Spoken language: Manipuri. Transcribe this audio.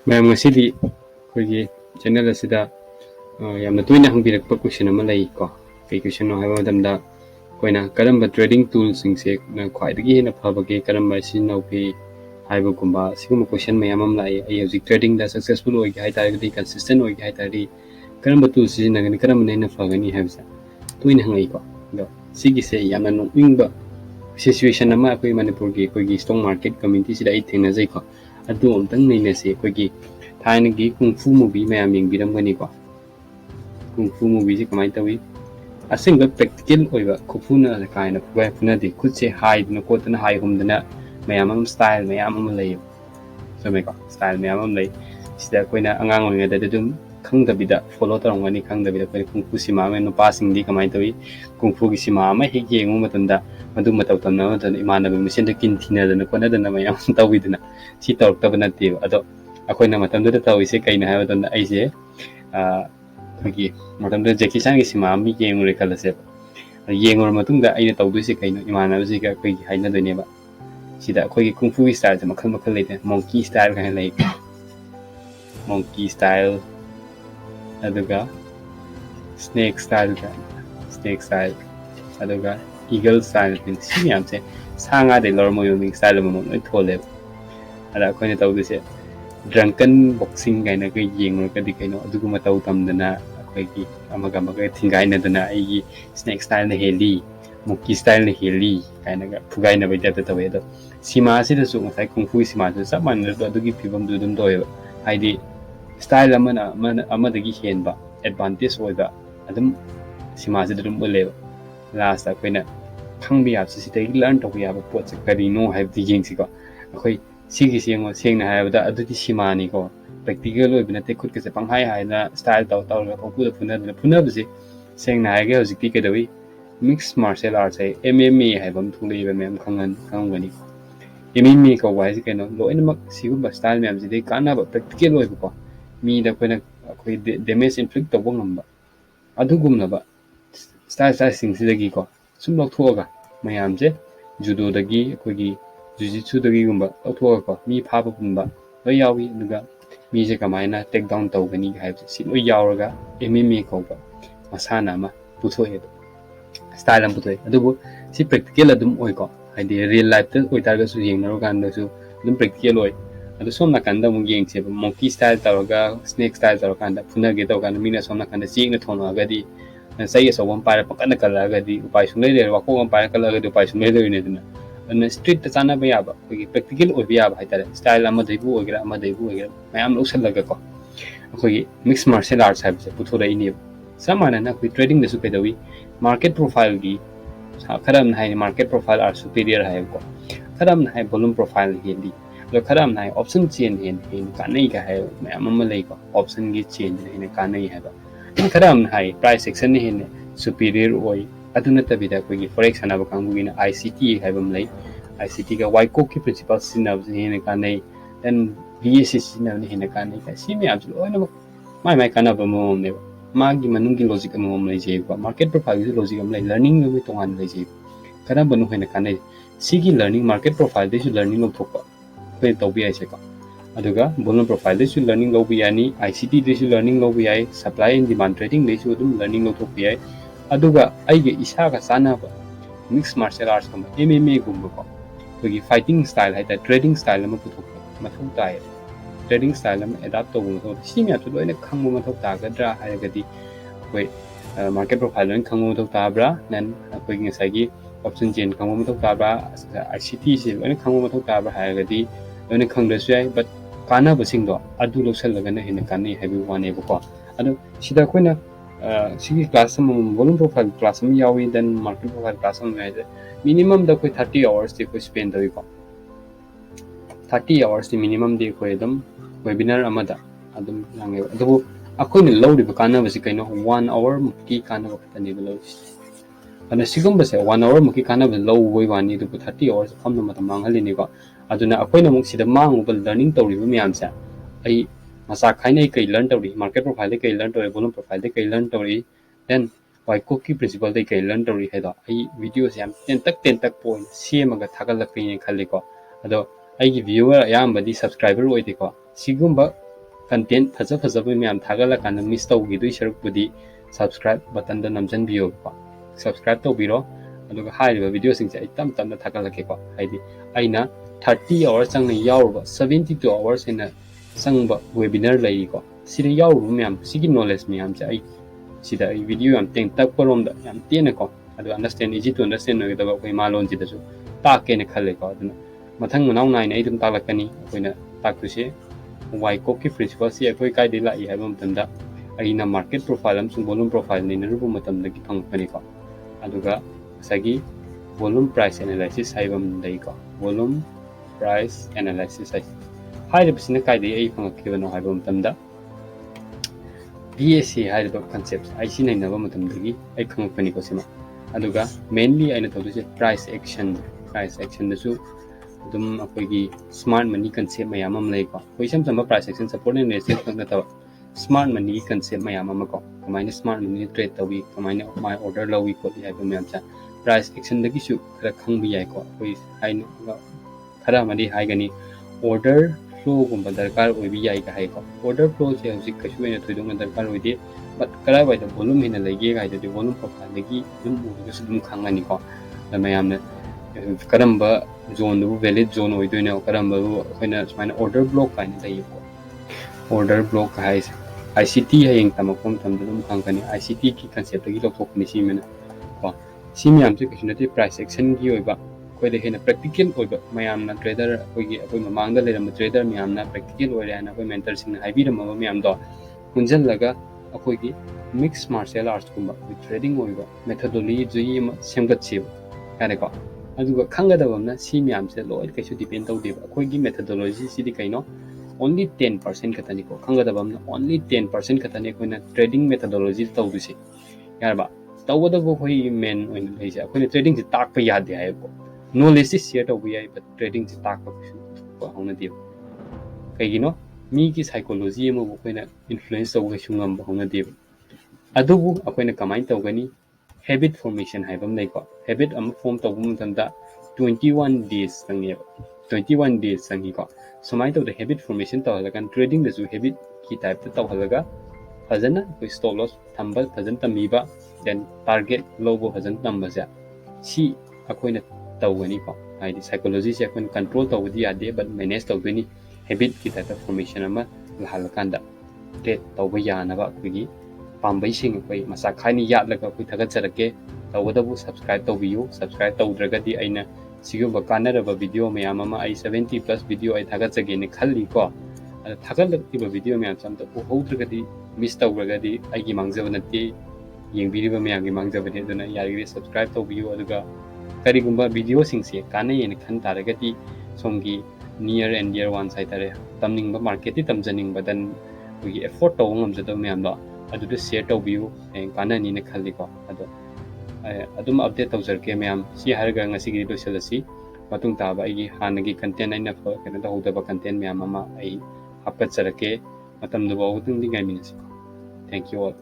ꯃꯌꯥꯝ ꯉꯁꯤꯗꯤ ꯑꯩꯈꯣꯏꯒꯤ ꯆꯦꯅꯦꯜ ꯑꯁꯤꯗ ꯌꯥꯝꯅ ꯇꯣꯏꯅ ꯍꯪꯕꯤꯔꯛꯄ ꯀ꯭ꯋꯦꯁꯟ ꯑꯃ ꯂꯩꯀꯣ ꯀꯩ ꯀ꯭ꯋꯦꯁꯟꯅꯣ ꯍꯥꯏꯕ ꯃꯇꯝꯗ ꯑꯩꯈꯣꯏꯅ ꯀꯔꯝꯕ ꯇ꯭ꯔꯦꯗꯤꯡ ꯇꯨꯜꯁꯤꯡꯁꯦ ꯈ꯭ꯋꯥꯏꯗꯒꯤ ꯍꯦꯟꯅ ꯐꯕꯒꯦ ꯀꯔꯝꯕ ꯁꯤꯖꯤꯟꯅꯧꯒꯦ ꯍꯥꯏꯕꯒꯨꯝꯕ ꯁꯤꯒꯨꯝꯕ ꯀ꯭ꯋꯦꯁꯟ ꯃꯌꯥꯝ ꯑꯃ ꯂꯥꯛꯑꯦ ꯑꯩ ꯍꯧꯖꯤꯛ ꯇ꯭ꯔꯦꯗꯤꯡꯗ ꯁꯛꯁꯦꯁꯐꯨꯜ ꯑꯣꯏꯒꯦ ꯍꯥꯏꯇꯥꯔꯒꯗꯤ ꯀꯟꯁꯤꯁꯇꯦꯟ ꯑꯣꯏꯒꯦ ꯍꯥꯏꯇꯥꯔꯗꯤ ꯀꯔꯝꯕ ꯇꯨꯜ ꯁꯤꯖꯤꯟꯅꯒꯅꯤ ꯀꯔꯝꯕꯅ ꯍꯦꯟꯅ ꯐꯒꯅꯤ ꯍꯥꯏꯕꯁꯦ ꯇꯣꯏꯅ ꯍꯪꯉꯛꯏꯀꯣ ꯑꯗꯣ ꯁꯤꯒꯤꯁꯦ ꯌꯥꯝꯅ ꯅꯣꯛꯅꯤꯡꯕ सिचुएशन अखोई मनपुर की स्टॉक मार्केट कम्युनिटी से थेंगजैको अदु अमतंग नैनसे अखोई थायनगी कुंफू मूवी मैम येंबिरमगनीको कुंफू मूवी से कमाई तवी असेंग प्रैक्टिकल ओइबा खुफुना कायना फुगाय फुनादि खुदसे हाइदना कोतना हाइ हुमदना मैम स्टाइल मैम लय समेको स्टाइल मैम लय सिदा अखोइना अंगांग ओइङदा दुम खंगदबिदा फॉलो तौरंगनी खंगदबिदा अखोइ कुंफू सिमा में नुपासिंगदी कमाई तवी कुंफू की सिमा अमा हेक येंगु मतंदा मधु मतौ तमना मतन इमानब मिसेंद किन थिनदना कोनदना मैम तविदना सि तौरक्तब नते अदो अखोइना मतंदुदा तविसे कैना हायबदना आइसे अखोइगी मतंदुदा जैकी सान की सिमा अमि येंगुरे खलसे येंगुर मतुंगदा आइना तौदुसे कैनो इमानबसिगा अखोइगी हाइनदनेबा सिदा अखोइगी कुंफू की स्टाइल से मखल मखल लेते मंकी स्टाइल का लay monkey style aduga snake style aduga eagle style si miyam se sanga de lormo yoming style mo loi thole ada akoina tawdise drunken boxing gaina ga yengro ka di kaino adugu ma taw tamdana akoigi amaga thingaina dana ai snake style na heli monkey style na heli kaina ga fugaina bai ta tawe do sima si da su ngai kung fu sima su sa man do adugi pibam du dum doye haidi style amadagi henba advantage oiba adum sima se dum ole last akoina khangbi yap si dai learn to ya ba pot kari no have the jing si ko akoi sigi sengo sengna haibda adudi sima ni ko practical oibna te khut ke se panghai hai na style taw ga phu phuna bse sengna hai ge hojik ti ke doi mixed martial arts hai MMA haibam thulei ba mem khangani MMA ko wai si keno loinamak sigumba style mem si dei kana ba practical oiba ko mi da koina akoi damage inflict tawba ngamba adugumna ba style sing sidagi ko sum lokhoga mayam je judo dagi akoigi jujitsu dagi gumba lokhoga ko mi phaba bunba loi yawi aduga mi je kamaina take down tawgani haibse si loi yawraga MMA ko ba masana ma puthoe style am puthoe adubu si practical adum oi ko haidi real life ta oi targa su yengnaro kan da su adum practical oi adu somna kanda mu yengse monkey style tawraga snake style tawraga kanda phunage tawgana mina somna kanda chingna thona gadi sai so bom para pakana kala gadi upai sunai de wako bom para kala gadi upai sunai de ne dina an street ta chana ba yaba ki practical oi ba yaba haitare style ama deibu ogira mayam lo salaga ko akoi mixed martial arts haib se puthora ini samana na koi trading da su pedawi market profile gi kharam na hai market profile are superior hai ko kharam na hai volume profile hendi lo kharam na hai option chain hen kanai ga hai mayam ama lei ko option gi chain ne kanai hai ba kharam na hai price action ne hen superior oi aduna tabida koi forex anaba kangu gi na ICT hai bam lei ICT ga YCO ki principle sinab hen kanai then VSC sinab ne hen kanai ka si me abs lo na mai kana ba mo ne magi manungi logic mo lei je ko market profile gi logic am lei learning me tongan lei je kana banu hen kanai sigi learning market profile de su learning of thokpa koi tobi ai se ka aduga volume profile de su learning lo bi yani ICT de su learning lo bi ai supply and demand trading de su dum learning lo thok bi ai aduga aige isa ga sana ba mixed martial arts ko MMA gumba ko koi fighting style hai ta trading style ma puthok mathau tai trading style am adapt to go si mi atu loina khangmu mathau ta ga dra hai ga di koi market profile loin khangmu mathau ta bra nan koi ngai gi option chain khangmu mathau ta bra ICT se loina khangmu mathau ta bra hai ga di loina khangda su ai but kana basing do adu loksal laga na hin kanai hai bi wane ko adu sida koina sigi class am volume profile class am yawi then market profile class am mai minimum da koi 30 hours de koi spend doi ko 30 hours the minimum de koi dam webinar amada adum lange adu akoina lawri ba kana basi kaino 1 hour ki kana ba tani ba law ana sigum ba se 1 hour muki kana ba law woi wani du 30 hours famna mata manghali ni ko aduna akoina muk sida mangu ba learning tawri ba miyam sa ai masa khainai kai learn tawri market profile de kai learn tawri volume profile de kai learn tawri then YCO ki principle de kai learn tawri hedo ai video se am ten tak point sema ga thagal la pe ni khali ko ado ꯑꯩꯒꯤ ꯚ꯭ꯌꯨꯋꯔ ꯑꯌꯥꯝꯕꯗꯤ ꯁꯕꯁꯀ꯭ꯔꯥꯏꯕꯔ ꯑꯣꯏꯗꯦꯀꯣ ꯁꯤꯒꯨꯝꯕ ꯀꯟꯇꯦꯟ ꯐꯖꯕ ꯃꯌꯥꯝ ꯊꯥꯒꯠꯂꯀꯥꯟꯗ ꯃꯤꯁ ꯇꯧꯈꯤꯗꯣꯏ ꯁꯔꯨꯛꯄꯨꯗꯤ ꯁꯕꯁꯀ꯭ꯔꯥꯏꯕ ꯕꯇꯟꯗ ꯅꯝꯁꯤꯟꯕꯤꯌꯣꯀꯣ ꯁꯕꯁꯀ꯭ꯔꯥꯏꯕ ꯇꯧꯕꯤꯔꯣ ꯑꯗꯨꯒ ꯍꯥꯏꯔꯤꯕ ꯚꯤꯗꯤꯑꯣꯁꯤꯡꯁꯦ ꯑꯩ ꯇꯞꯅ ꯊꯥꯒꯠꯂꯛꯀꯦꯀꯣ ꯍꯥꯏꯗꯤ ꯑꯩꯅ 30 ꯑꯋꯥꯔ ꯆꯪꯅ ꯌꯥꯎꯔꯨꯕ 72 ꯑꯋꯥꯔꯁ ꯍꯦꯟꯅ ꯆꯪꯕ ꯋꯦꯕꯤꯅꯔ ꯂꯩꯔꯤꯀꯣ ꯁꯤꯗ ꯌꯥꯎꯔꯨꯕ ꯃꯌꯥꯝ ꯁꯤꯒꯤ ꯅꯣꯂꯦꯖ ꯃꯌꯥꯝꯁꯦ ꯑꯩ ꯁꯤꯗ ꯑꯩ ꯚꯤꯗꯤꯑꯣ ꯌꯥꯝ ꯇꯦꯛꯄꯔꯣꯝꯗ ꯌꯥꯝ ꯇꯦꯟꯅꯀꯣ ꯑꯗꯨ ꯑꯟꯗꯔꯁꯇꯦꯟ ꯏꯖꯤ ꯇꯨ ꯑꯟꯗꯔꯁꯇꯦꯟ ꯑꯣꯏꯒꯗꯕ ꯑꯩꯈꯣꯏ ꯃꯥꯂꯣꯟꯁꯤꯗꯁꯨ ꯇꯥꯛꯀꯦꯅ ꯈꯜꯂꯦꯀꯣ ꯑꯗꯨꯅ ꯃꯊꯪ ꯃꯅꯥꯎ ꯅꯥꯏꯅ ꯑꯩ ꯑꯗꯨꯝ ꯇꯥꯛꯂꯛꯀꯅꯤ ꯑꯩꯈꯣꯏꯅ ꯇꯥꯛꯇꯣꯏꯁꯦ ꯋꯥꯏꯀꯣꯛꯀꯤ ꯄ꯭ꯔꯤꯟꯁꯤꯄꯜꯁꯤ ꯑꯩꯈꯣꯏ ꯀꯥꯏꯗꯒꯤ ꯂꯥꯛꯏ ꯍꯥꯏꯕ ꯃꯇꯝꯗ ꯑꯩꯅ ꯃꯥꯔꯀꯦꯠ ꯄ꯭ꯔꯣꯐꯥꯏꯜ ꯑꯃꯁꯨꯡ ꯚꯣꯂꯨꯝ ꯄ꯭ꯔꯣꯐꯥꯏꯜ ꯅꯩꯅꯔꯨꯕ ꯃꯇꯝꯗꯒꯤ ꯐꯪꯉꯛꯄꯅꯤꯀꯣ ꯑꯗꯨꯒ ꯉꯁꯥꯏꯒꯤ ꯚꯣꯂꯨꯝ ꯄ꯭ꯔꯥꯏꯁ ꯑꯦꯅꯥꯂꯥꯏꯁꯤꯁ ꯍꯥꯏꯕ ꯑꯃ ꯂꯩꯀꯣ ꯚꯣꯂꯨꯝ ꯄ꯭ꯔꯥꯏꯁ ꯑꯦꯅꯥꯂꯥꯏꯁꯤꯁ ꯍꯥꯏꯔꯤꯕꯁꯤꯅ ꯀꯥꯏꯗꯒꯤ ꯑꯩ ꯐꯪꯉꯛꯈꯤꯕꯅꯣ ꯍꯥꯏꯕ ꯃꯇꯝꯗ BSC ꯍꯥꯏꯔꯤꯕ ꯀꯟꯁꯦꯞ ꯑꯩ ꯁꯤ ꯅꯩꯅꯕ ꯃꯇꯝꯗꯒꯤ ꯑꯩ ꯈꯪꯉꯛꯄꯅꯤꯀꯣ ꯁꯤꯃ ꯑꯗꯨꯒ ꯃꯦꯟꯂꯤ ꯑꯩꯅ ꯇꯧꯗꯣꯏꯁꯦ ꯄ꯭ꯔꯥꯏꯁ ꯑꯦꯛꯁꯟꯗꯁꯨ ꯑꯗꯨꯝ ꯑꯩꯈꯣꯏꯒꯤ ꯁ꯭ꯃꯥꯔꯠ ꯃꯅꯤ ꯀꯟꯁꯦꯞ ꯃꯌꯥꯝ ꯑꯃ ꯂꯩꯀꯣ ꯑꯩꯈꯣꯏ ꯏꯁꯝ ꯁꯝꯕ ꯄ꯭ꯔꯥꯏꯁ ꯑꯦꯛꯁꯟ ꯁꯄꯣꯔꯠ ꯑꯦꯟड ꯔꯦꯁꯤꯁꯇꯦꯟꯁ ꯈꯛ ꯅꯠꯇꯕ ꯁ꯭ꯃꯥꯔꯠ ꯃꯅꯤꯒꯤ ꯀꯟꯁꯦꯞ ꯃꯌꯥꯝ ꯑꯃ ꯀꯣ ꯀꯃꯥꯏꯅ ꯁ꯭ꯃꯥꯔꯠ ꯃꯅꯤ ꯇ꯭ꯔꯦꯗ ꯇꯧꯏ ꯀꯃꯥꯏꯅ ꯃꯥꯏ ꯑꯣꯔꯗꯔ ꯂꯧꯏ ꯈꯣꯠꯂꯤ ꯍꯥꯏꯕ ꯃꯌꯥꯝꯁꯦ ꯄ꯭ꯔꯥꯏꯁ ꯑꯦꯛꯁꯟꯗꯒꯤꯁꯨ ꯈꯔ ꯈꯪꯕ ꯌꯥꯏꯀꯣ ꯑꯩꯈꯣই ꯍꯥꯏꯅ ꯈꯔ ꯑꯃꯗꯤ ꯍꯥꯏꯒꯅꯤ ꯑꯣꯔꯗꯔ ꯐ꯭ꯂꯣꯒꯨꯝꯕ ꯗꯔꯀꯥꯔ ꯑꯣꯏꯕ ꯌꯥꯏꯒ ꯍꯥꯏꯀꯣ ꯑꯣꯔꯗꯔ ꯐ꯭ꯂꯣꯁꯦ ꯍꯧꯖꯤꯛ ꯀꯩꯁꯨ ꯍꯦꯟꯅ ꯊꯣꯏꯗꯣꯛꯅ ꯗꯔꯀꯥꯔ ꯑꯣꯏꯗꯦ ꯕꯠ ꯀꯗꯥꯏꯋꯥꯏꯗ ꯚꯣꯂꯨꯝ ꯍꯦꯟꯅ ꯂꯩꯒꯦ ꯍꯥꯏꯗꯨꯗꯤ ꯚꯣꯂꯨꯝ ꯄ꯭ꯔꯣꯐꯥꯏꯜꯗꯒꯤ ꯑꯗꯨꯝ ꯎꯔꯒꯁꯨ ꯑꯗꯨꯝ ꯈꯪꯉꯅꯤꯀꯣ ꯃꯌꯥꯝꯅ ꯀꯔꯝꯕ ꯖꯣꯟꯗꯨꯕꯨ ꯚꯦꯂꯤꯠ ꯖꯣꯟ ꯑꯣꯏꯗꯣꯏꯅꯣ ꯀꯔꯝꯕꯕꯨ ꯑꯩꯈꯣꯏꯅ ꯁꯨꯃꯥꯏꯅ ꯑꯣꯔꯗꯔ ꯕ꯭ꯂꯣꯛ ꯀꯥꯏꯅ ꯂꯩꯌꯦꯀꯣ ꯑꯣꯔꯗꯔ ꯕ꯭ꯂꯣꯛ ꯍꯥꯏꯁꯦ ICT hayeng tamakpa matamda dum khangkani ICT ki concept gi lokthokni si mena ko si miyam se kishna ti price action gi oiba koida hena practical oiba mayam na trader akoi mamang da leram trader miyam na practical oire na akoi mentor sing haibiram ma miyam do punjal laga akoi gi mixed martial arts kumba trading oiba methodology ma semgat chi kare ko aduga khangadaba na si miyam se loi kaisu depend tawdeba akoi gi methodology si di kaino only 10% katani ko khangadaba only 10% katani koina trading methodology tawdusi yarba tawdaba khoi men oina leise akoina trading si takpa yade hai ko knowledge share tawbu yai but trading si takpa ko hauna di kaigino mi ki psychology ma bu koina influence tawga shungam ba hauna di adubu akoina kamai tawgani habit formation haibam nei ko habit am form tawbu mutanda 21 days sangi 21 days sangi ko sumai tawda habit formation tawhalagan trading da su habit ki type ta tawhalaga fazana koi stop loss thamba fazan tamiba then target logo fazan tamba ja si akoina tawgani ko haidi psychology se akoina control tawdi ade but manage tawdani habit ki type formation ama lahalakanda te tawba yana ba kugi pambai sing koi masa khaini yatlaga koi thagat charake tawdabu subscribe tawbiyu subscribe tawdragadi aina सिगुब कानरब वीडियो मैम आई 70+ वीडियो आई थागचगे खल्ली को थागलक्तिब वीडियो मैम चमत उहौद्रगदी मिस तौग्रगदी आइगी मांगजब नते येंबिरिब मैमगी मांगजबने अदुना यारिगे सब्सक्राइब तौबियो अदुगा करिगुंबा वीडियो सिंगसे कानयेन खन तारगदी सोमगी near and dear one side तारे तमनिंगबा मार्केट तमजनिंगबदन उगी एफोर्ट तौ ngamjado मैमदा अदुदो शेयर तौबियो काननी ने खल्लीको अदो adum update tawjarke ma'am si harga ngasi gi loselasi matung taba ai hanagi content aina fa kana da hodaba content ma'am ama ai hapkat charake matam do bawtung di ngai minasi thank you all